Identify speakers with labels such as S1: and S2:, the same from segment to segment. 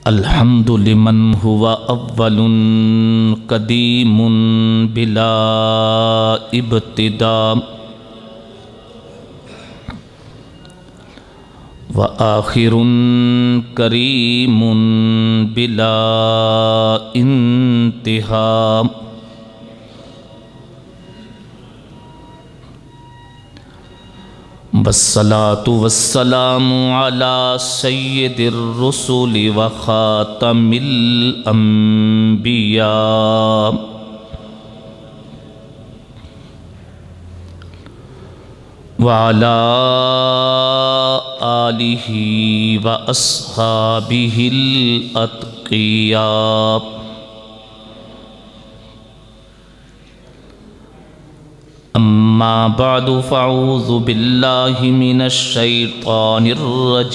S1: الحمد لمن هو اول قدیم بلا ابتداء وآخر کریم بلا انتہاء والصلاة والسلام على سید الرسل وخاتم الانبیاء وعلى آلہ واصحابہ الاتقیاء اما بعد فاعوذ باللہ من الشیطان الرجیم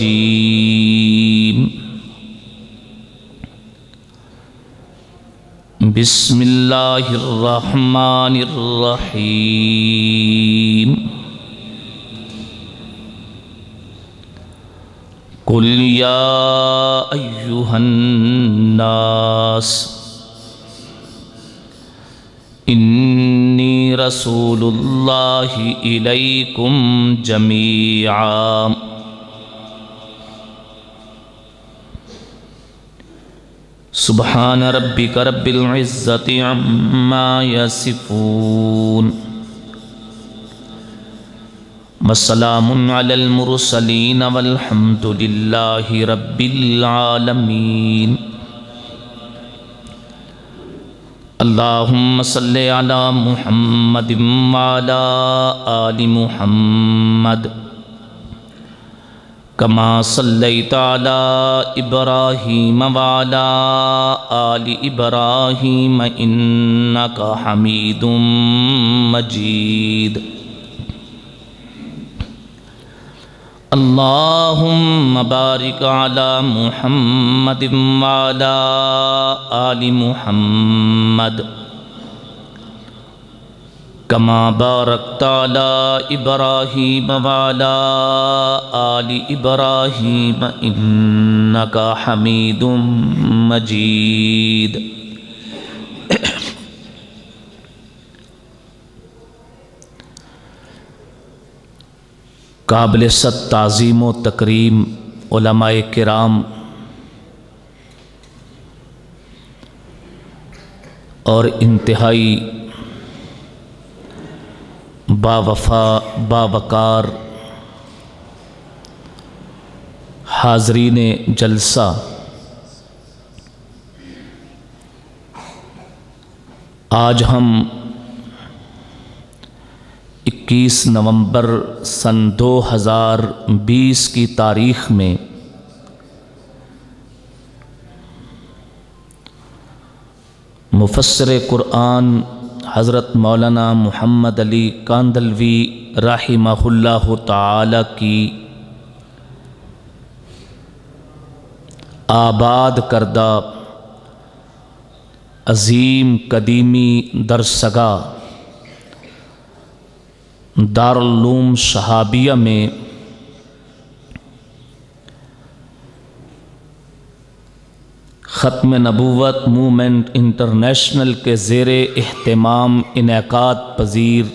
S1: بسم اللہ الرحمن الرحیم قل یا ایہا الناس انی رسول اللہ الیکم جمیعا سبحان ربک رب العزت عما یصفون والسلام علی المرسلین والحمد للہ رب العالمین اللہم صلی علی محمد وعلی آل محمد کما صلیت علی ابراہیم وعلی آل ابراہیم انکا حمید مجید اللہم بارک علی محمد وعلی آل محمد کما بارکت علی ابراہیم وعلی آل ابراہیم انکا حمید مجید قابل صد تعظیم و تکریم علماء کرام اور انتہائی باوفا باوقار حاضرین جلسہ، آج ہم 21 نومبر سن 2020 کی تاریخ میں مفسر قرآن حضرت مولانا محمد علی کاندھلوی رحمہ اللہ تعالی کی آباد کردہ عظیم قدیمی درسگاہ دارالعلوم شہابیہ میں ختم نبوت موومنٹ انٹرنیشنل کے زیر اہتمام انعقاد پذیر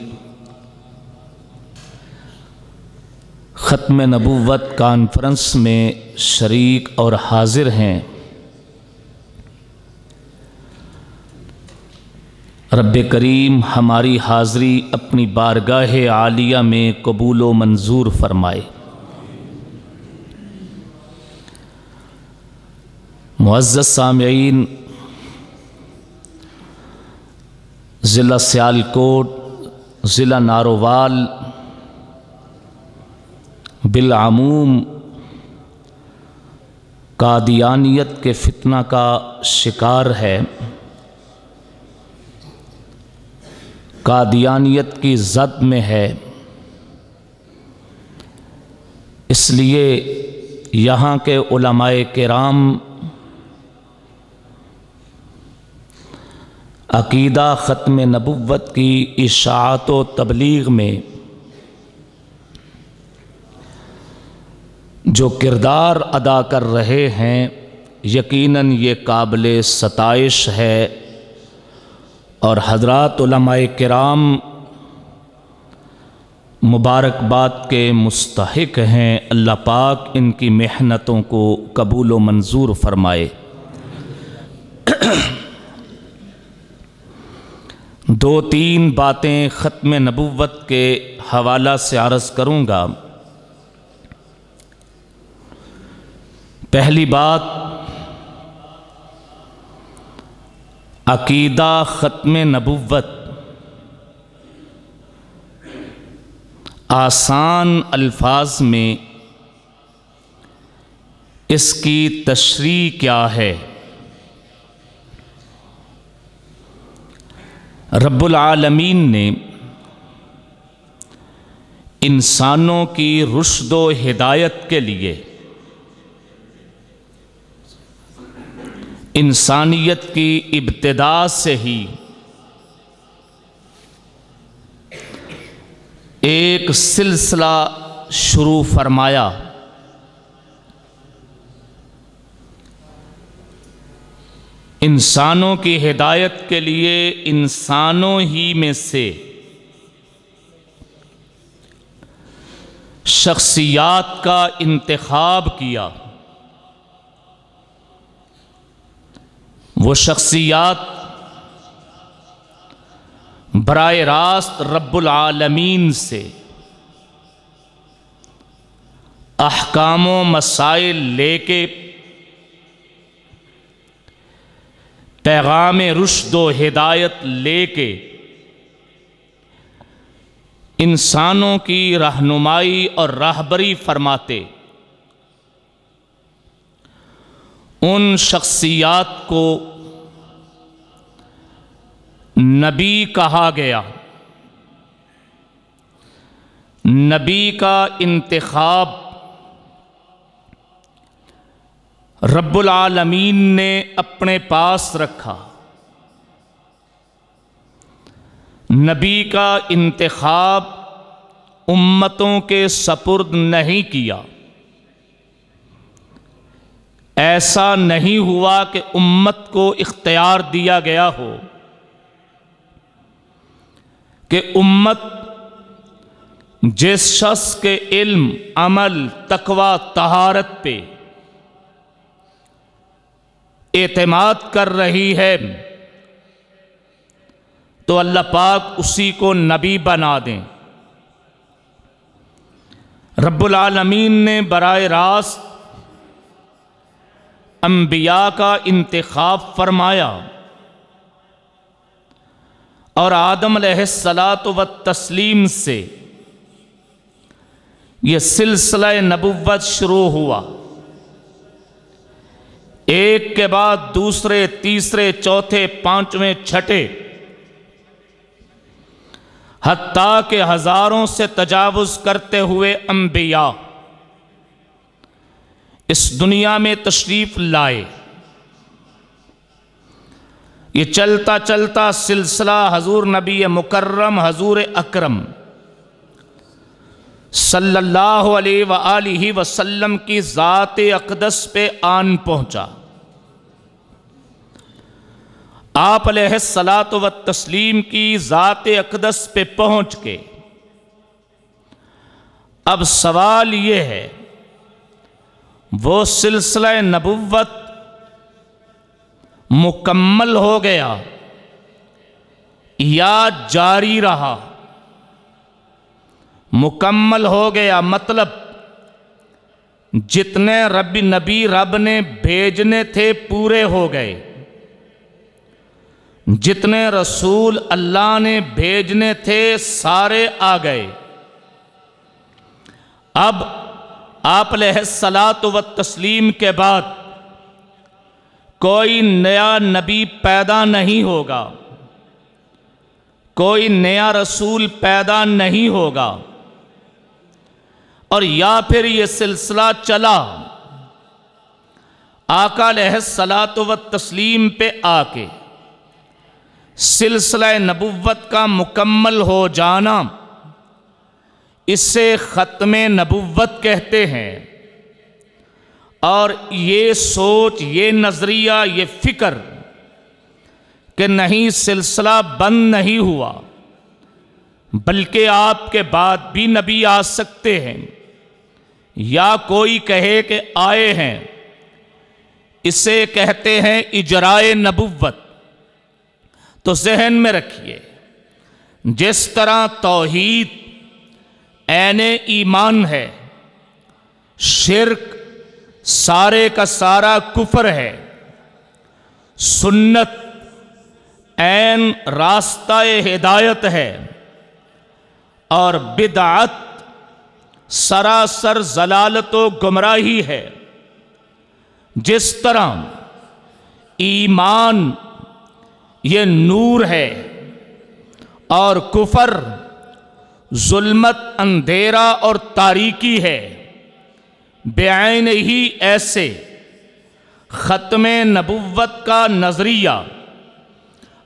S1: ختم نبوت کانفرنس میں شریک اور حاضر ہیں۔ رب کریم ہماری حاضری اپنی بارگاہ عالیہ میں قبول و منظور فرمائے۔ معزز سامعین، ضلع سیالکوٹ، ضلع نارووال بالعموم قادیانیت کے فتنہ کا شکار ہے، قادیانیت کی زد میں ہے، اس لیے یہاں کے علماء کرام عقیدہ ختم نبوت کی اشاعت و تبلیغ میں جو کردار ادا کر رہے ہیں یقیناً یہ قابل ستائش ہے اور حضرات علماء کرام مبارکباد کے مستحق ہیں۔ اللہ پاک ان کی محنتوں کو قبول و منظور فرمائے۔ دو تین باتیں ختم نبوت کے حوالہ سے عرض کروں گا۔ پہلی بات، عقیدہ ختم نبوت آسان الفاظ میں اس کی تشریح کیا ہے؟ رب العالمین نے انسانوں کی رشد و ہدایت کے لیے انسانیت کی ابتدا سے ہی ایک سلسلہ شروع فرمایا۔ انسانوں کی ہدایت کے لیے انسانوں ہی میں سے شخصیات کا انتخاب کیا۔ وہ شخصیات براہ راست رب العالمین سے احکام و مسائل لے کے پیغام رشد و ہدایت لے کے انسانوں کی رہنمائی اور راہبری فرماتے۔ ان شخصیات کو نبی کہا گیا۔ نبی کا انتخاب رب العالمین نے اپنے پاس رکھا۔ نبی کا انتخاب امتوں کے سپرد نہیں کیا۔ ایسا نہیں ہوا کہ امت کو اختیار دیا گیا ہو کہ امت جس شخص کے علم، عمل، تقوی، طہارت پہ اعتماد کر رہی ہے تو اللہ پاک اسی کو نبی بنا دیں۔ رب العالمین نے براہ راست انبیاء کا انتخاب فرمایا اور آدم علیہ السلام سے یہ سلسلہ نبوت شروع ہوا۔ ایک کے بعد دوسرے، تیسرے، چوتھے، پانچویں، چھٹے، حتیٰ کہ ہزاروں سے تجاوز کرتے ہوئے انبیاء اس دنیا میں تشریف لائے۔ یہ چلتا چلتا سلسلہ حضور نبی مکرم حضور اکرم صلی اللہ علیہ وآلہ وسلم کی ذات اقدس پہ آن پہنچا۔ آپ علیہ السلام کی ذات اقدس پہ پہنچ کے اب سوال یہ ہے، وہ سلسلہ نبوت مکمل ہو گیا یا جاری رہا؟ مکمل ہو گیا مطلب جتنے نبی رب نے بھیجنے تھے پورے ہو گئے، جتنے رسول اللہ نے بھیجنے تھے سارے آ گئے۔ اب آپ علیہ السلام کے بعد کوئی نیا نبی پیدا نہیں ہوگا، کوئی نیا رسول پیدا نہیں ہوگا، اور یا پھر یہ سلسلہ چلا آقا علیہ السلام پہ آ کے سلسلہ نبوت کا مکمل ہو جانا، اسے ختم نبوت کہتے ہیں۔ اور یہ سوچ، یہ نظریہ، یہ فکر کہ نہیں سلسلہ بند نہیں ہوا، بلکہ آپ کے بعد بھی نبی آ سکتے ہیں، یا کوئی کہے کہ آئے ہیں، اسے کہتے ہیں اجرائے نبوت۔ تو ذہن میں رکھیے، جس طرح توحید عین ایمان ہے، شرک سارے کا سارا کفر ہے، سنت عین راستہ ہدایت ہے، اور بدعت سراسر ضلالت و گمراہی ہے، جس طرح ایمان یہ نور ہے اور کفر ظلمت، اندھیرا اور تاریکی ہے، بعین ہی ایسے ختم نبوت کا نظریہ،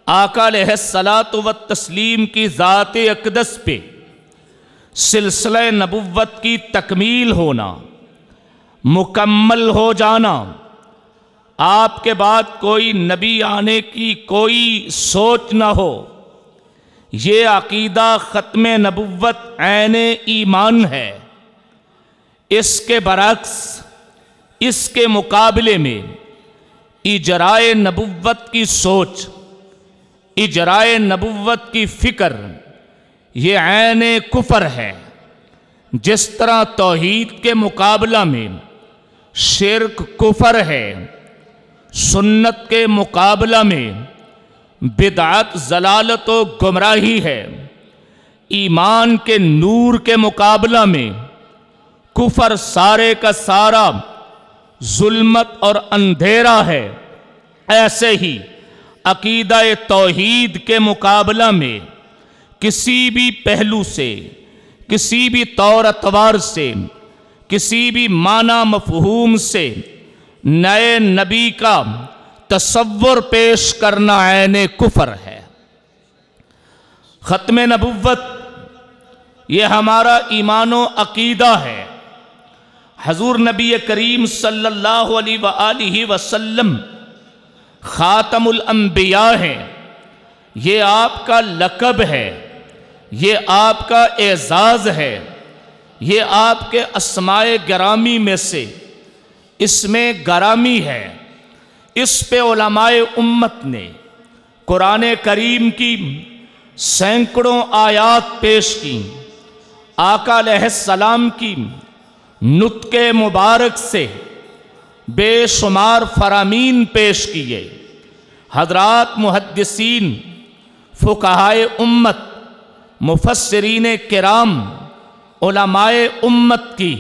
S1: آقا علیہ الصلاۃ والتسلیم کی ذات اقدس پہ سلسلہ نبوت کی تکمیل ہونا، مکمل ہو جانا، آپ کے بعد کوئی نبی آنے کی کوئی سوچ نہ ہو، یہ عقیدہ ختم نبوت عین ایمان ہے۔ اس کے برعکس، اس کے مقابلے میں اجرائے نبوت کی سوچ، اجرائے نبوت کی فکر، یہ عین کفر ہے۔ جس طرح توحید کے مقابلہ میں شرک کفر ہے، سنت کے مقابلہ میں بدعت ضلالت و گمراہی ہے، ایمان کے نور کے مقابلہ میں کفر سارے کا سارا ظلمت اور اندھیرا ہے، ایسے ہی عقیدہ توحید کے مقابلہ میں کسی بھی پہلو سے، کسی بھی طور اتوار سے، کسی بھی معنی مفہوم سے نئے نبی کا تصور پیش کرنا عین کفر ہے۔ ختم نبوت یہ ہمارا ایمان و عقیدہ ہے۔ حضور نبی کریم صلی اللہ علیہ وآلہ وسلم خاتم الانبیاء ہیں، یہ آپ کا لقب ہے، یہ آپ کا اعزاز ہے، یہ آپ کے اسماء گرامی میں سے اس میں گرامی ہے۔ اس پہ علماء امت نے قرآن کریم کی سینکڑوں آیات پیش کی، آقا علیہ السلام کی نطق مبارک سے بے شمار فرامین پیش کیے۔ حضرات محدثین، فقہائے امت، مفسرین کرام، علماء امت کی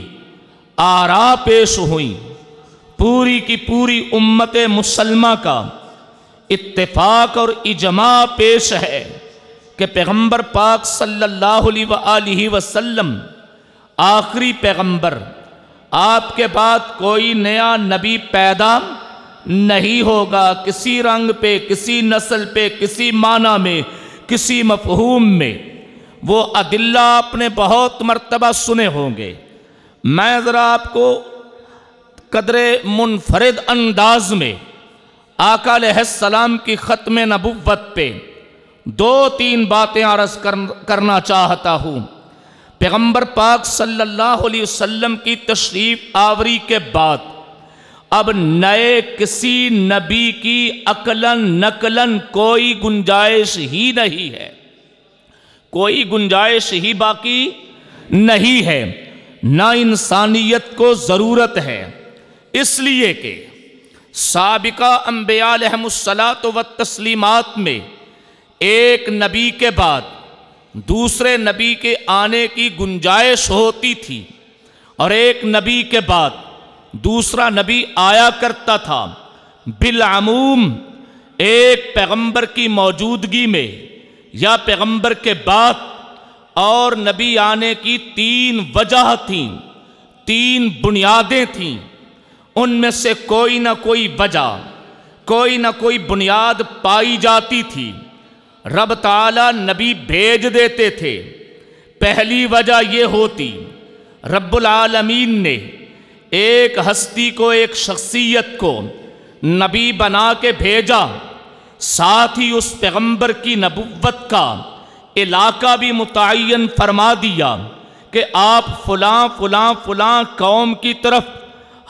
S1: آراء پیش ہوئیں، پوری کی پوری امت مسلمہ کا اتفاق اور اجماع پیش ہے کہ پیغمبر پاک صلی اللہ علیہ وآلہ وسلم آخری پیغمبر، آپ کے بعد کوئی نیا نبی پیدا نہیں ہوگا، کسی رنگ پہ، کسی نسل پہ، کسی معنی میں، کسی مفہوم میں۔ وہ ادلہ آپ نے بہت مرتبہ سنے ہوں گے، میں ذرا آپ کو قدر منفرد انداز میں آقا علیہ السلام کی ختم نبوت پہ دو تین باتیں عرض کرنا چاہتا ہوں۔ پیغمبر پاک صلی اللہ علیہ وسلم کی تشریف آوری کے بعد اب نئے کسی نبی کی عقلاً نقلاً کوئی گنجائش ہی نہیں ہے، کوئی گنجائش ہی باقی نہیں ہے، نہ انسانیت کو ضرورت ہے، اس لیے کہ سابقہ انبیاء علیہم الصلاۃ والتسلیمات میں ایک نبی کے بعد دوسرے نبی کے آنے کی گنجائش ہوتی تھی، اور ایک نبی کے بعد دوسرا نبی آیا کرتا تھا۔ بالعموم ایک پیغمبر کی موجودگی میں یا پیغمبر کے بعد اور نبی آنے کی تین وجہ تھیں، تین بنیادیں تھیں، ان میں سے کوئی نہ کوئی وجہ، کوئی نہ کوئی بنیاد پائی جاتی تھی، رب تعالیٰ نبی بھیج دیتے تھے۔ پہلی وجہ یہ ہوتی، رب العالمین نے ایک ہستی کو، ایک شخصیت کو نبی بنا کے بھیجا، ساتھ ہی اس پیغمبر کی نبوت کا علاقہ بھی متعین فرما دیا کہ آپ فلاں فلاں فلاں قوم کی طرف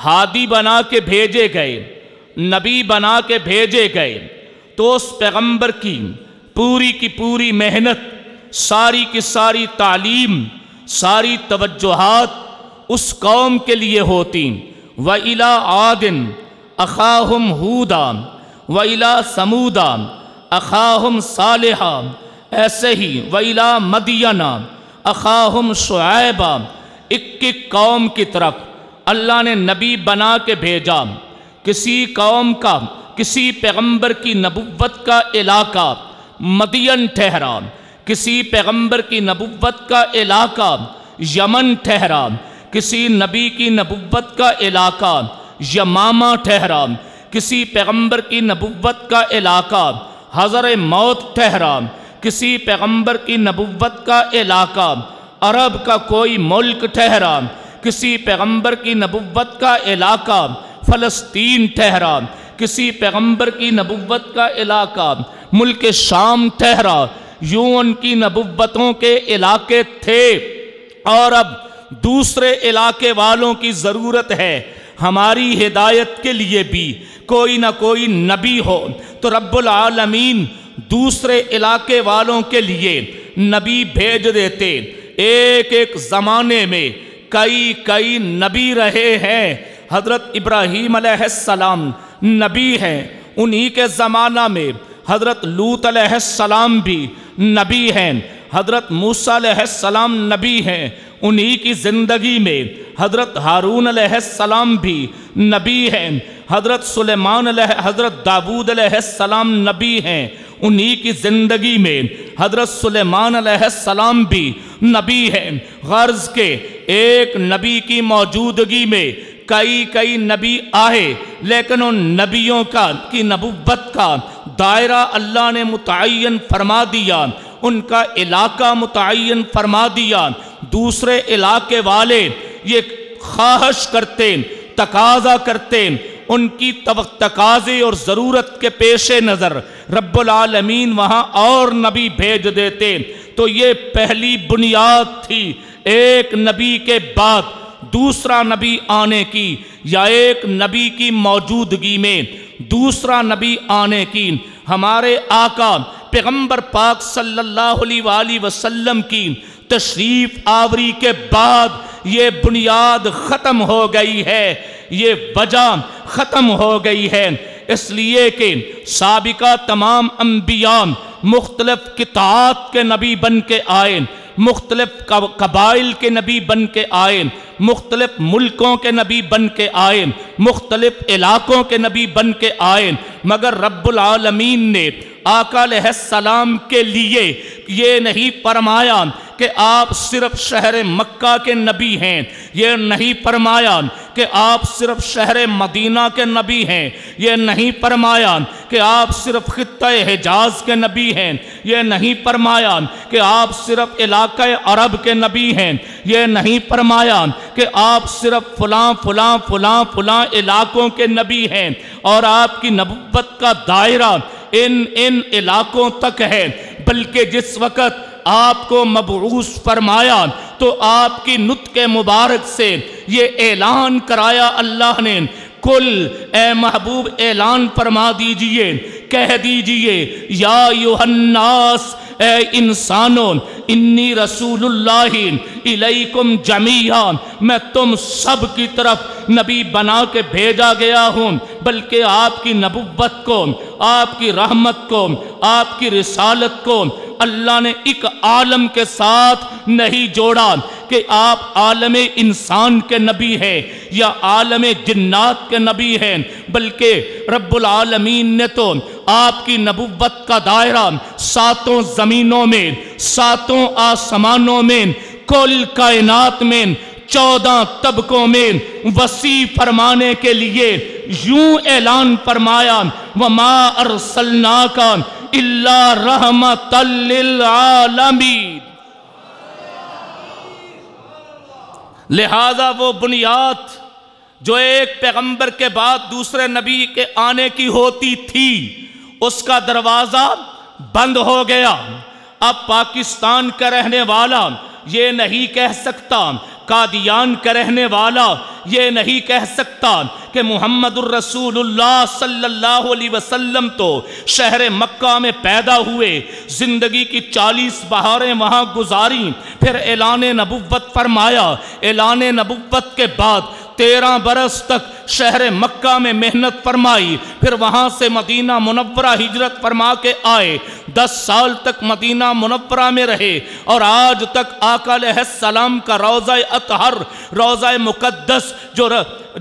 S1: ہادی بنا کے بھیجے گئے، نبی بنا کے بھیجے گئے، تو اس پیغمبر کی پوری محنت، ساری کی ساری تعلیم، ساری توجہات اس قوم کے لیے ہوتی۔ وَإِلَىٰ عَادٍ أَخَاهُمْ هُودًا وَإِلَىٰ ثَمُودَ أَخَاهُمْ صَالِحًا، ایسے ہی وَإِلَىٰ مَدْيَنَ أَخَاهُمْ شُعَيْبًا، ایک قوم کی طرف اللہ نے نبی بنا کے بھیجا۔ کسی قوم کا، کسی پیغمبر کی نبوت کا علاقہ مدین ٹھہرا، کسی پیغمبر کی نبوت کا علاقہ یمن ٹھہرا، کسی نبی کی نبوت کا علاقہ یمامہ ٹھہرا، کسی پیغمبر کی نبوت کا علاقہ حضر موت ٹھہرا، کسی پیغمبر کی نبوت کا علاقہ عرب کا کوئی ملک ٹھہرا، کسی پیغمبر کی نبوت کا علاقہ فلسطین ٹھہرا، کسی پیغمبر کی نبوت کا علاقہ ملک شام ٹھہرا۔ یوں ان کی نبوتوں کے علاقے تھے، اور اب دوسرے علاقے والوں کی ضرورت ہے ہماری ہدایت کے لیے بھی کوئی نہ کوئی نبی ہو، تو رب العالمین دوسرے علاقے والوں کے لیے نبی بھیج دیتے۔ ایک زمانے میں کئی نبی رہے ہیں۔ حضرت ابراہیم علیہ السلام نبی ہیں، انہی کے زمانہ میں حضرت لوط علیہ السلام بھی نبی ہیں، حضرت موسیٰ علیہ السلام نبی ہیں، انہی کی زندگی میں حضرت ہارون علیہ السلام بھی نبی ہیں، حضرت داؤد علیہ السلام نبی ہیں، انہی کی زندگی میں حضرت سلیمان علیہ السلام بھی نبی ہیں۔ غرض کے ایک نبی کی موجودگی میں کئی نبی آئے، لیکن ان نبیوں کی نبوت کا دائرہ اللہ نے متعین فرما دیا، ان کا علاقہ متعین فرما دیا۔ دوسرے علاقے والے یہ خواہش کرتے، تقاضا کرتے، ان کی تقاضے اور ضرورت کے پیش نظر رب العالمین وہاں اور نبی بھیج دیتے۔ تو یہ پہلی بنیاد تھی ایک نبی کے بعد دوسرا نبی آنے کی، یا ایک نبی کی موجودگی میں دوسرا نبی آنے کی۔ ہمارے آقا پیغمبر پاک صلی اللہ علیہ وآلہ وسلم کی تشریف آوری کے بعد یہ بنیاد ختم ہو گئی ہے، یہ وجہ ختم ہو گئی ہے، اس لیے کہ سابقہ تمام انبیاء مختلف قطاعات کے نبی بن کے آئے، مختلف قبائل کے نبی بن کے آئے، مختلف ملکوں کے نبی بن کے آئے، مختلف علاقوں کے نبی بن کے آئے، مگر رب العالمین نے آقا علیہ السلام کے لیے یہ نہیں فرمایا کہ آپ صرف شہر مکہ کے نبی ہیں، یہ نہیں فرمایا کہ آپ صرف شہر مدینہ کے نبی ہیں، یہ نہیں فرمایا کہ آپ صرف خطہ حجاز کے نبی ہیں، یہ نہیں فرمایا کہ آپ صرف علاقہ عرب کے نبی ہیں، یہ نہیں فرمایا کہ آپ صرف فلاں علاقوں کے نبی ہیں، اور آپ کی نبوت کا دائرہ ان علاقوں تک ہے، بلکہ جس وقت آپ کو مبعوث فرمایا تو آپ کی نطق مبارک سے یہ اعلان کرایا اللہ نے، کل اے محبوب اعلان فرما دیجئے، کہہ دیجئے یا ایھا الناس، اے انسانوں، انی رسول اللہ الیکم جمیعا، میں تم سب کی طرف نبی بنا کے بھیجا گیا ہوں، بلکہ آپ کی نبوت کو، آپ کی رحمت کو، آپ کی رسالت کو اللہ نے ایک عالم کے ساتھ نہیں جوڑا کہ آپ عالم انسان کے نبی ہیں یا عالم جنات کے نبی ہیں، بلکہ رب العالمین نے تو آپ کی نبوت کا دائرہ ساتوں زمینوں میں، ساتوں آسمانوں میں، کل کائنات میں 14 طبقوں میں وسیع فرمانے کے لیے یوں اعلان فرمایا، وَمَا أَرْسَلْنَاكَ إِلَّا رَحْمَةً لِلْعَالَمِينَ۔ لہذا وہ بنیاد جو ایک پیغمبر کے بعد دوسرے نبی کے آنے کی ہوتی تھی، اس کا دروازہ بند ہو گیا۔ اب پاکستان کا رہنے والا یہ نہیں کہہ سکتا، قادیان کا رہنے والا یہ نہیں کہہ سکتا کہ محمد الرسول اللہ صلی اللہ علیہ وسلم تو شہر مکہ میں پیدا ہوئے، زندگی کی 40 بہاریں وہاں گزاری، پھر اعلان نبوت فرمایا، اعلان نبوت کے بعد 13 برس تک شہر مکہ میں محنت فرمائی، پھر وہاں سے مدینہ منورہ ہجرت فرما کے آئے، 10 سال تک مدینہ منورہ میں رہے، اور آج تک آقا علیہ السلام کا روضہ اطہر، روضہ مقدس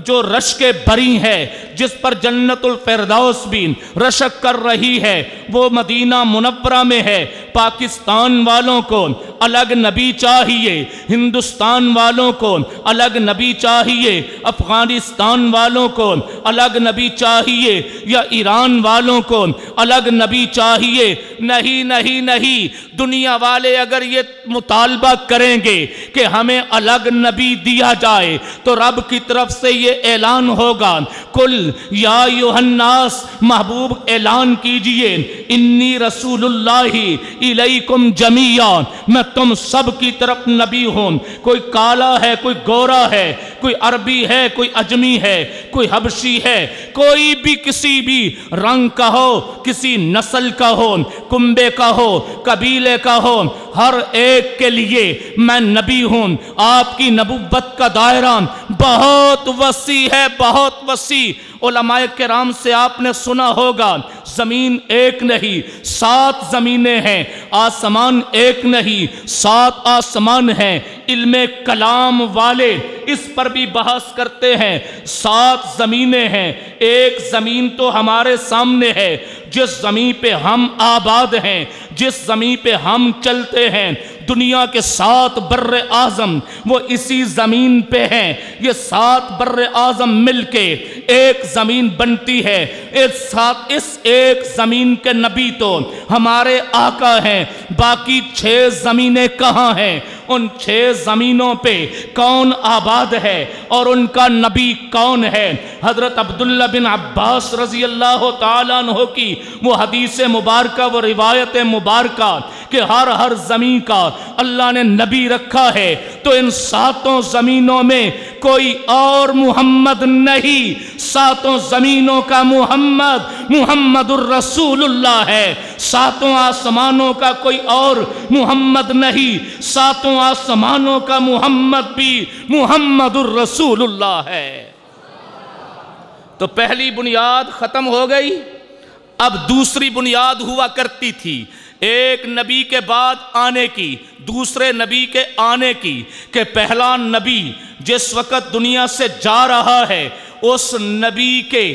S1: جو رشک بری ہے، جس پر جنت الفردوس بھی رشک کر رہی ہے، وہ مدینہ منورہ میں ہے۔ پاکستان والوں کو الگ نبی چاہیے، ہندوستان والوں کو الگ نبی چاہیے، افغانستان والوں کو الگ نبی چاہیے، یا ایران والوں کو الگ نبی چاہیے؟ نہیں نہیں نہیں، دنیا والے اگر یہ مطالبہ کریں گے کہ ہمیں الگ نبی دیا جائے تو رب کی طرف سے یہ اعلان ہوگا، کل یا ایھا الناس، محبوب اعلان کیجئے، انی رسول اللہ الیکم جمیعا، میں تم سب کی طرف نبی ہوں۔ کوئی کالا ہے، کوئی گورا ہے، کوئی عربی ہے، کوئی عجمی ہے، کوئی حبشی ہے، کوئی بھی کسی بھی رنگ کا ہو، کسی نسل کا ہو، کنبے کا ہو، قبیلے کا ہو، ہر ایک کے لیے میں نبی ہوں۔ آپ کی نبوت کا دائرہ بہت وسیع ہے، بہت وسیع۔ علماء کرام سے آپ نے سنا ہوگا، زمین ایک نہیں 7 زمینیں ہیں، آسمان ایک نہیں 7 آسمان ہیں۔ علم کلام والے اس پر بھی بحث کرتے ہیں، 7 زمینیں ہیں، ایک زمین تو ہمارے سامنے ہے، جس زمین پہ ہم آباد ہیں، جس زمین پہ ہم چلتے ہیں۔ دنیا کے 7 بر اعظم وہ اسی زمین پہ ہیں۔ یہ 7 بر اعظم مل کے ایک زمین بنتی ہے۔ اس ایک زمین کے نبی تو ہمارے آقا ہیں، باقی 6 زمینیں کہاں ہیں؟ ان 6 زمینوں پہ کون آباد ہے اور ان کا نبی کون ہے؟ حضرت عبداللہ بن عباس رضی اللہ تعالیٰ عنہ کی وہ حدیث مبارکہ، وہ روایت مبارکہ کہ ہر زمین کا اللہ نے نبی رکھا ہے، تو ان 7 زمینوں میں کوئی اور محمد نہیں، 7 زمینوں کا محمد الرسول اللہ ہے۔ 7 آسمانوں کا کوئی اور محمد نہیں، 7 آسمانوں کا محمد بھی محمد الرسول اللہ ہے۔ تو پہلی بنیاد ختم ہو گئی، اب دوسری بنیاد ہوا کرتی تھی، ایک نبی کے بعد آنے کی، دوسرے نبی کے آنے کی، کہ پہلا نبی جس وقت دنیا سے جا رہا ہے اس نبی کے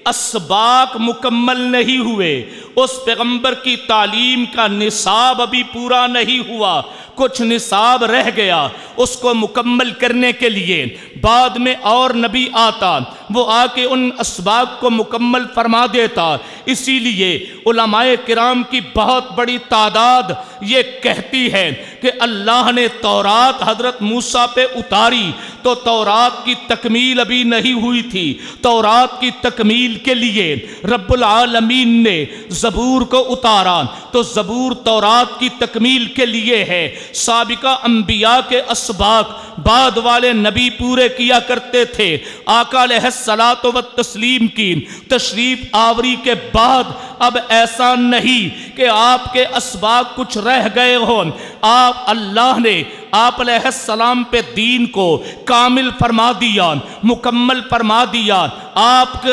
S1: اسباق مکمل نہیں ہوئے، اس پیغمبر کی تعلیم کا نصاب ابھی پورا نہیں ہوا، کچھ نصاب رہ گیا، اس کو مکمل کرنے کے لیے بعد میں اور نبی آتا، وہ آ کے ان اسباق کو مکمل فرما دیتا۔ اسی لیے علماء کرام کی بہت بڑی تعداد یہ کہتی ہے کہ اللہ نے تورات حضرت موسیٰ پہ اتاری تو تورات کی تکمیل ابھی نہیں ہوئی تھی، تورات کی تکمیل کے لیے رب العالمین نے زبور کو اتارا، تو زبور تورات کی تکمیل کے لیے ہے۔ سابقہ انبیاء کے اسباق بعد والے نبی پورے کیا کرتے تھے۔ آقا علیہ الصلاۃ والتسلیم کی تشریف آوری کے بعد اب ایسا نہیں کہ آپ کے اسباق کچھ رہ گئے ہوں، اللہ نے آپ علیہ السلام پہ دین کو کامل فرما دیا، مکمل فرما دیا۔ آپ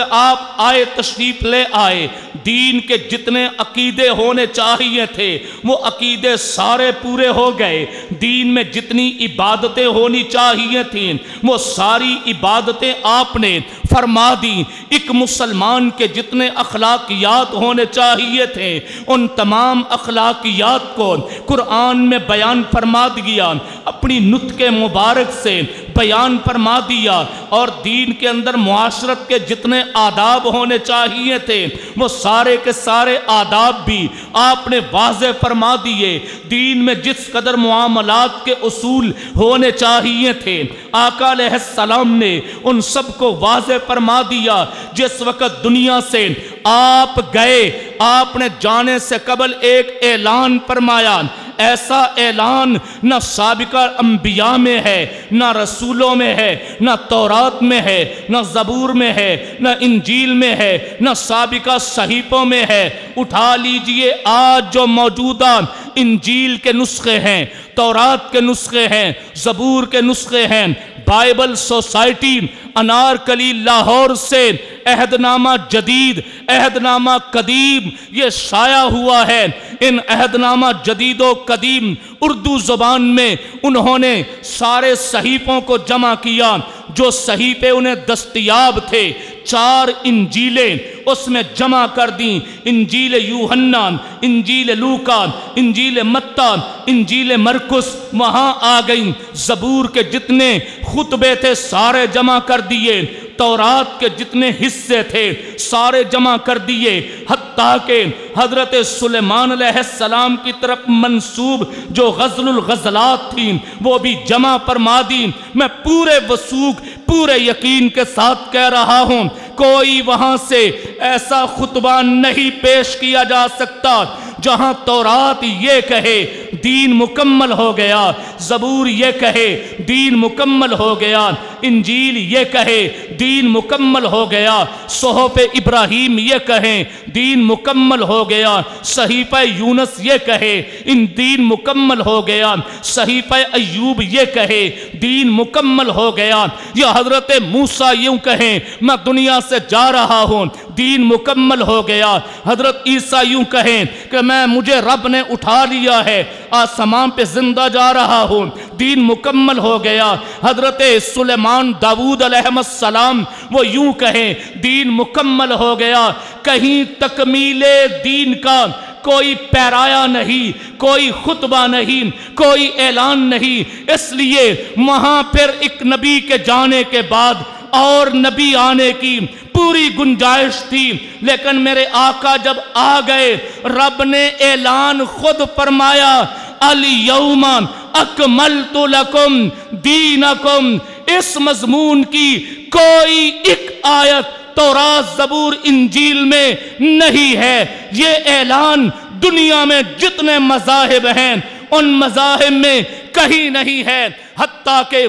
S1: آئے، تشریف لے آئے، دین کے جتنے عقیدے ہونے چاہیے تھے وہ عقیدے سارے پورے ہو گئے، دین میں جتنی عبادتیں ہونی چاہیے تھیں وہ ساری عبادتیں آپ نے فرما دی۔ ایک مسلمان کے جتنے اخلاقیات ہونے چاہیے تھے ان تمام اخلاقیات کو قرآن میں بیان فرما دیا، اپنی نطق مبارک سے بیان فرما دیا، اور دین کے اندر معاشرت کے جتنے آداب ہونے چاہیے تھے وہ سارے کے سارے آداب بھی آپ نے واضح فرما دیے۔ دین میں جس قدر معاملات کے اصول ہونے چاہیے تھے آقا علیہ السلام نے ان سب کو واضح فرما دیا۔ جس وقت دنیا سے آپ گئے، آپ نے جانے سے قبل ایک اعلان فرمایا، ایسا اعلان نہ سابقہ انبیاء میں ہے، نہ رسولوں میں ہے، نہ تورات میں ہے، نہ زبور میں ہے، نہ انجیل میں ہے، نہ سابقہ صحیفوں میں ہے۔ اٹھا لیجئے آج جو موجودہ انجیل کے نسخے ہیں، تورات کے نسخے ہیں، زبور کے نسخے ہیں، بائبل سوسائٹی انارکلی لاہور سے عہد نامہ جدید، عہد نامہ قدیم یہ شائع ہوا ہے۔ ان عہد نامہ جدید و قدیم اردو زبان میں انہوں نے سارے صحیفوں کو جمع کیا، جو صحیفے انہیں دستیاب تھے 4 انجیلیں اس میں جمع کر دیں۔ انجیل یوحنا، انجیل لوکا، انجیل متی، انجیل مرکس وہاں آ گئیں۔ زبور کے جتنے خطبے تھے سارے جمع کر دیے، تورات کے جتنے حصے تھے سارے جمع کر دیے، حتیٰ کہ حضرت سلیمان علیہ السلام کی طرف منسوب جو غزل الغزلات تھیں وہ بھی جمع فرما دیں۔ میں پورے وثوق، پورے یقین کے ساتھ کہہ رہا ہوں، کوئی وہاں سے ایسا خطبہ نہیں پیش کیا جا سکتا جہاں تورات یہ کہے دین مکمل ہو گیا، زبور یہ کہے دین مکمل ہو گیا، انجیل یہ کہے دین مکمل ہو گیا، صحف ابراہیم یہ کہیں دین مکمل ہو گیا، صحیفہ یونس یہ کہے ان دین مکمل ہو گیا، صحیفہ ایوب یہ کہے دین مکمل ہو گیا، یا حضرت موسیٰ یوں کہیں میں دنیا سے جا رہا ہوں دین مکمل ہو گیا، حضرت عیسیٰ یوں کہیں کہ مجھے رب نے اٹھا لیا ہے آسمان پہ زندہ جا رہا ہوں دین مکمل ہو گیا، حضرت سلیمان داؤد علیہ السلام وہ یوں کہیں دین مکمل ہو گیا۔ کہیں تکمیل دین کا کوئی پیرایا نہیں، کوئی خطبہ نہیں، کوئی اعلان نہیں، اس لیے وہاں پھر ایک نبی کے جانے کے بعد اور نبی آنے کی پوری گنجائش تھی، لیکن میرے آقا جب آ گئے رب نے اعلان خود فرمایا الیوم اکملت لکم دینکم۔ اس مضمون کی کوئی ایک آیت تورات زبور انجیل میں نہیں ہے۔ یہ اعلان دنیا میں جتنے مذاہب ہیں ان مذاہب میں کہیں نہیں ہے، حتیٰ کہ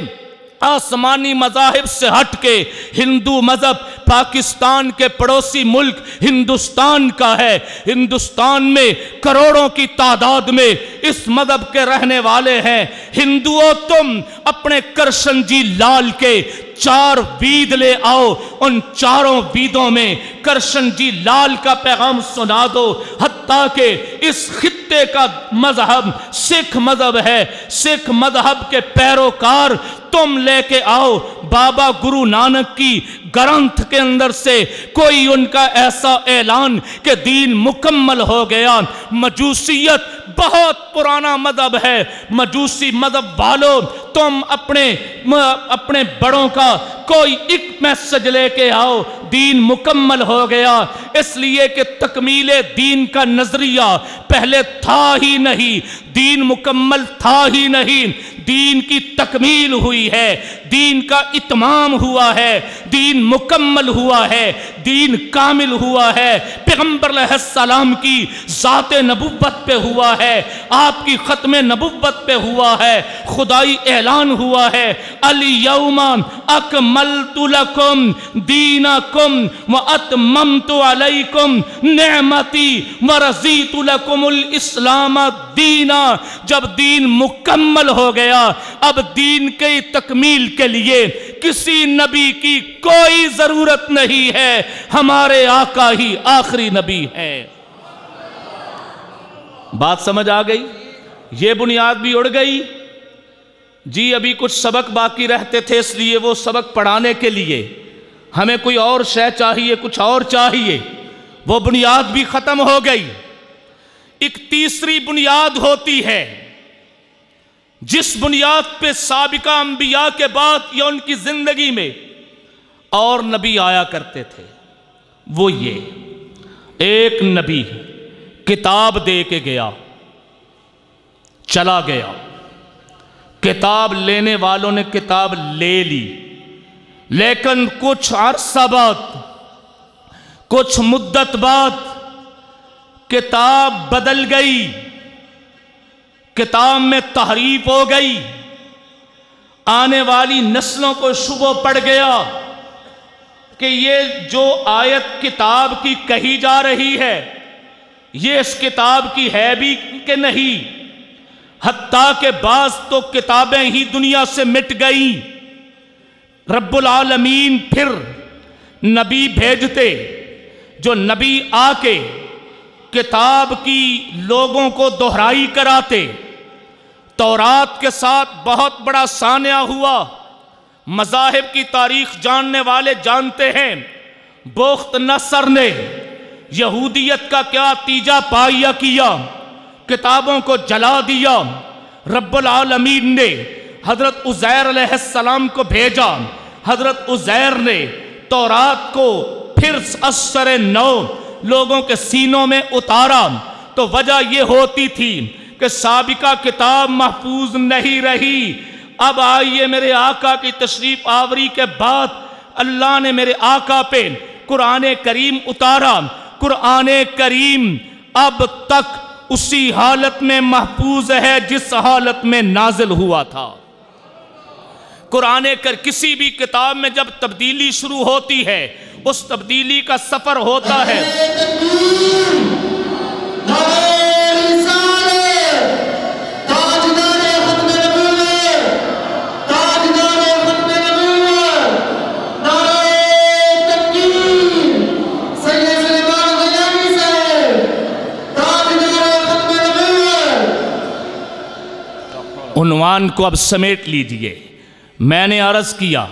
S1: آسمانی مذاہب سے ہٹ کے ہندو مذہب پاکستان کے پڑوسی ملک ہندوستان کا ہے، ہندوستان میں کروڑوں کی تعداد میں اس مذہب کے رہنے والے ہیں۔ ہندوؤں تم اپنے کرشن جی لال کے 4 وید لے آؤ، ان 4 ویدوں میں کرشن جی لال کا پیغام سنا دو، حتیٰ کہ اس خطے کا مذہب سکھ مذہب ہے، سکھ مذہب کے پیروکار تم لے کے آؤ، بابا گرو نانک کی گرنتھ کے اندر سے کوئی ان کا ایسا اعلان کہ دین مکمل ہو گیا۔ مجوسیت بہت پرانا مذہب ہے، مجوسی مذہب والوں تم اپنے بڑوں کا کوئی ایک میسج لے کے آؤ دین مکمل ہو گیا، اس لیے کہ تکمیل دین کا نظریہ پہلے تھا ہی نہیں، دین مکمل تھا ہی نہیں، دین کی تکمیل ہوئی ہے، دین کا اتمام ہوا ہے، دین مکمل ہوا ہے، دین کامل ہوا ہے، پیغمبر علیہ السلام کی ذات نبوت پہ ہوا ہے، آپ کی ختم نبوت پہ ہوا ہے، خدائی اعلان ہوا ہے الیوم اکملت لکم دینکم واتممت علیکم نعمتی ورضیت لکم الاسلام دینا۔ جب دین مکمل ہو گیا اب دین کی تکمیل کے لیے کسی نبی کی کوئی ضرورت نہیں ہے، ہمارے آقا ہی آخری نبی ہے۔ بات سمجھ آ گئی؟ یہ بنیاد بھی اڑ گئی جی، ابھی کچھ سبق باقی رہتے تھے اس لیے وہ سبق پڑھانے کے لیے ہمیں کوئی اور شے چاہیے، کچھ اور چاہیے، وہ بنیاد بھی ختم ہو گئی۔ ایک تیسری بنیاد ہوتی ہے جس بنیاد پہ سابقہ انبیاء کے بعد یا ان کی زندگی میں اور نبی آیا کرتے تھے، وہ یہ ایک نبی کتاب دے کے گیا، چلا گیا، کتاب لینے والوں نے کتاب لے لی، لیکن کچھ عرصہ بعد، کچھ مدت بعد کتاب بدل گئی، کتاب میں تحریف ہو گئی، آنے والی نسلوں کو شبہ پڑ گیا کہ یہ جو آیت کتاب کی کہی جا رہی ہے یہ اس کتاب کی ہے بھی کہ نہیں، حتیٰ کہ بعض تو کتابیں ہی دنیا سے مٹ گئیں۔ رب العالمین پھر نبی بھیجتے، جو نبی آ کے کتاب کی لوگوں کو دہرائی کراتے۔ تورات کے ساتھ بہت بڑا سانحہ ہوا، مذاہب کی تاریخ جاننے والے جانتے ہیں بخت نصر نے یہودیت کا کیا تیجا پائیا کیا، کتابوں کو جلا دیا۔ رب العالمین نے حضرت عزیر علیہ السلام کو بھیجا، حضرت عزیر نے تورات کو پھر اثر نو لوگوں کے سینوں میں اتارا۔ تو وجہ یہ ہوتی تھی کہ سابقہ کتاب محفوظ نہیں رہی۔ اب آئیے میرے آقا کی تشریف آوری کے بعد اللہ نے میرے آقا پہ قرآن کریم اتارا۔ قرآن کریم اب تک اسی حالت میں محفوظ ہے جس حالت میں نازل ہوا تھا۔ قرآن کسی بھی کتاب میں جب تبدیلی شروع ہوتی ہے اس تبدیلی کا سفر ہوتا ہے۔ عنوان کو اب سمیٹ لیجئے۔ میں نے عرض کیا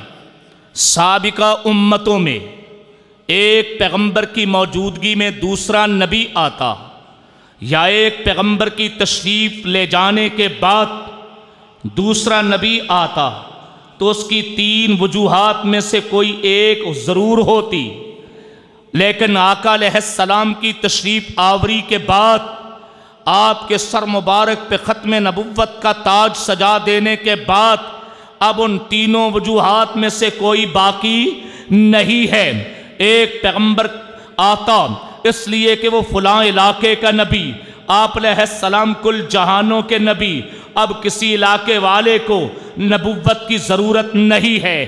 S1: سابقہ امتوں میں ایک پیغمبر کی موجودگی میں دوسرا نبی آتا، یا ایک پیغمبر کی تشریف لے جانے کے بعد دوسرا نبی آتا تو اس کی تین وجوہات میں سے کوئی ایک ضرور ہوتی۔ لیکن آقا علیہ السلام کی تشریف آوری کے بعد آپ کے سر مبارک پہ ختم نبوت کا تاج سجا دینے کے بعد اب ان تینوں وجوہات میں سے کوئی باقی نہیں ہے۔ ایک پیغمبر آتا اس لیے کہ وہ فلاں علاقے کا نبی، آپ علیہ السلام کل جہانوں کے نبی، اب کسی علاقے والے کو نبوت کی ضرورت نہیں ہے۔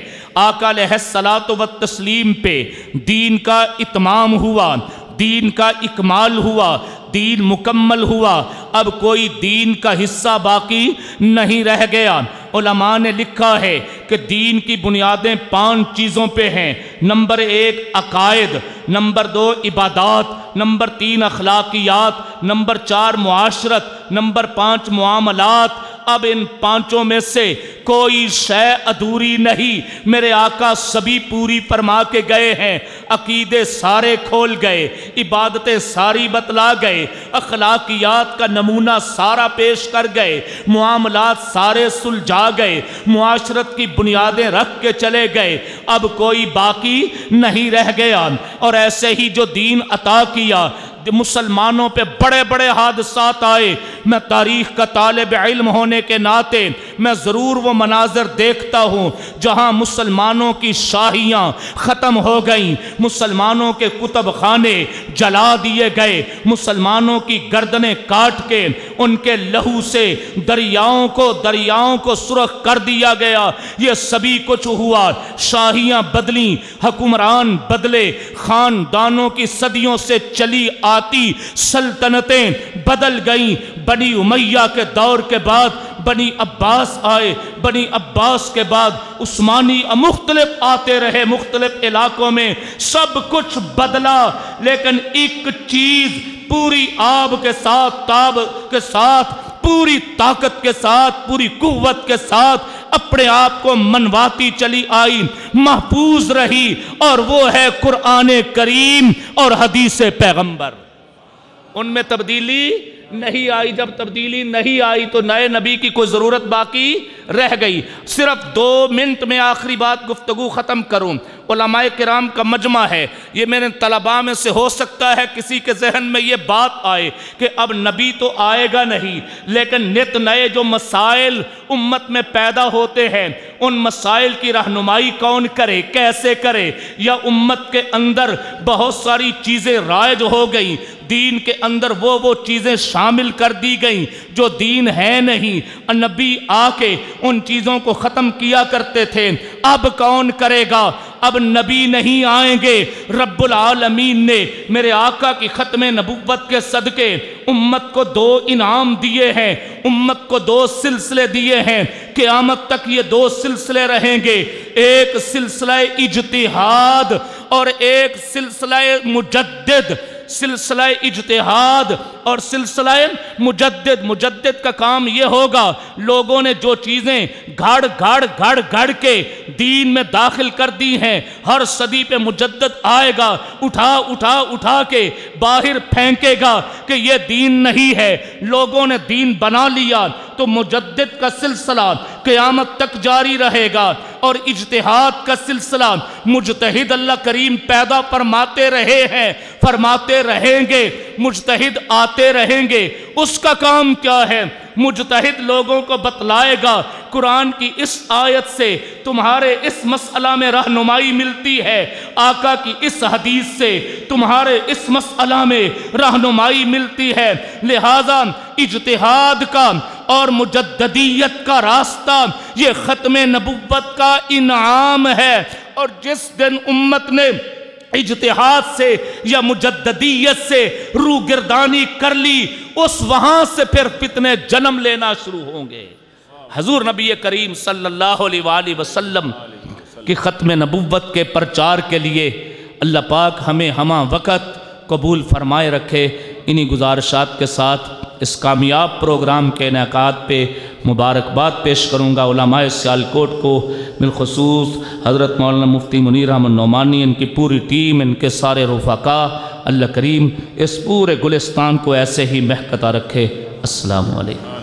S1: آقا علیہ الصلاۃ والتسلیم پہ دین کا اتمام ہوا، دین کا اکمال ہوا، دین مکمل ہوا، اب کوئی دین کا حصہ باقی نہیں رہ گیا۔ علماء نے لکھا ہے کہ دین کی بنیادیں 5 چیزوں پہ ہیں۔ نمبر 1 عقائد، نمبر 2 عبادات، نمبر 3 اخلاقیات، نمبر 4 معاشرت، نمبر 5 معاملات۔ اب ان 5 میں سے کوئی شے ادھوری نہیں، میرے آقا سبھی پوری فرما کے گئے ہیں۔ عقیدے سارے کھول گئے، عبادتیں ساری بتلا گئے، اخلاقیات کا نمونہ سارا پیش کر گئے، معاملات سارے سلجھا گئے، معاشرت کی بنیادیں رکھ کے چلے گئے۔ اب کوئی باقی نہیں رہ گیا۔ اور ایسے ہی جو دین عطا کیا، مسلمانوں پہ بڑے بڑے حادثات آئے۔ میں تاریخ کا طالب علم ہونے کے ناطے میں ضرور وہ مناظر دیکھتا ہوں جہاں مسلمانوں کی شاہیاں ختم ہو گئیں، مسلمانوں کے کتب خانے جلا دیے گئے، مسلمانوں کی گردنیں کاٹ کے ان کے لہو سے دریاؤں کو سرخ کر دیا گیا۔ یہ سبھی کچھ ہوا، شاہیاں بدلیں، حکمران بدلے، خاندانوں کی صدیوں سے چلی آتی سلطنتیں بدل گئیں۔ بنی امیہ کے دور کے بعد بنی عباس آئے، بنی عباس کے بعد عثمانی، مختلف آتے رہے مختلف علاقوں میں، سب کچھ بدلا، لیکن ایک چیز پوری آب کے ساتھ، تاب کے ساتھ، پوری طاقت کے ساتھ، پوری قوت کے ساتھ اپنے آپ کو منواتی چلی آئی، محفوظ رہی، اور وہ ہے قرآن کریم اور حدیث پیغمبر۔ ان میں تبدیلی نہیں آئی. جب تبدیلی نہیں آئی تو نئے نبی کی کوئی ضرورت باقی رہ گئی. صرف 2 منٹ میں آخری بات گفتگو ختم کروں. علماء کرام کا مجمع ہے, یہ میرے طلباء میں سے ہو سکتا ہے کسی کے ذہن میں یہ بات آئے کہ اب نبی تو آئے گا نہیں, لیکن نت نئے جو مسائل امت میں پیدا ہوتے ہیں ان مسائل کی رہنمائی کون کرے, کیسے کرے؟ یا امت کے اندر بہت ساری چیزیں رائج ہو گئیں, دین کے اندر وہ چیزیں شامل کر دی گئیں جو دین ہے نہیں, نبی آ کے ان چیزوں کو ختم کیا کرتے تھے. اب کون کرے گا؟ اب نبی نہیں آئیں گے. رب العالمین نے میرے آقا کی ختم نبوت کے صدقے امت کو 2 انعام دیے ہیں, امت کو 2 سلسلے دیے ہیں. قیامت تک یہ 2 سلسلے رہیں گے, ایک سلسلہ اجتہاد اور ایک سلسلہ مجدد. سلسلہ اجتہاد اور سلسلہ مجدد کا کام یہ ہوگا, لوگوں نے جو چیزیں گھڑ کے دین میں داخل کر دی ہیں, ہر صدی پہ مجدد آئے گا, اٹھا کے باہر پھینکے گا کہ یہ دین نہیں ہے. لوگوں نے دین بنا لیا تو مجدد کا سلسلہ قیامت تک جاری رہے گا, اور اجتہاد کا سلسلہ مجتہد اللہ کریم پیدا فرماتے رہے ہیں, فرماتے رہیں گے, مجتہد آتے رہیں گے. اس کا کام کیا ہے؟ مجتہد لوگوں کو بتلائے گا قرآن کی اس آیت سے تمہارے اس مسئلہ میں رہنمائی ملتی ہے, آقا کی اس حدیث سے تمہارے اس مسئلہ میں رہنمائی ملتی ہے. لہذا اجتہاد کا اور مجددیت کا راستہ یہ ختم نبوت کا انعام ہے. اور جس دن امت نے اجتہاد سے یا مجددیت سے روگردانی کر لی, اس وہاں سے پھر فتنے جنم لینا شروع ہوں گے. حضور نبی کریم صلی اللہ علیہ وآلہ وسلم کی ختم نبوت کے پرچار کے لیے اللہ پاک ہمیں ہمہ وقت قبول فرمائے رکھے. انہی گزارشات کے ساتھ اس کامیاب پروگرام کے انعقاد پہ مبارکباد پیش کروں گا علماء سیالکوٹ کو, بالخصوص حضرت مولانا مفتی منیر احمد نعمانی, ان کی پوری ٹیم, ان کے سارے رفقا. اللہ کریم اس پورے گلستان کو ایسے ہی مہکتا رکھے. السلام علیکم.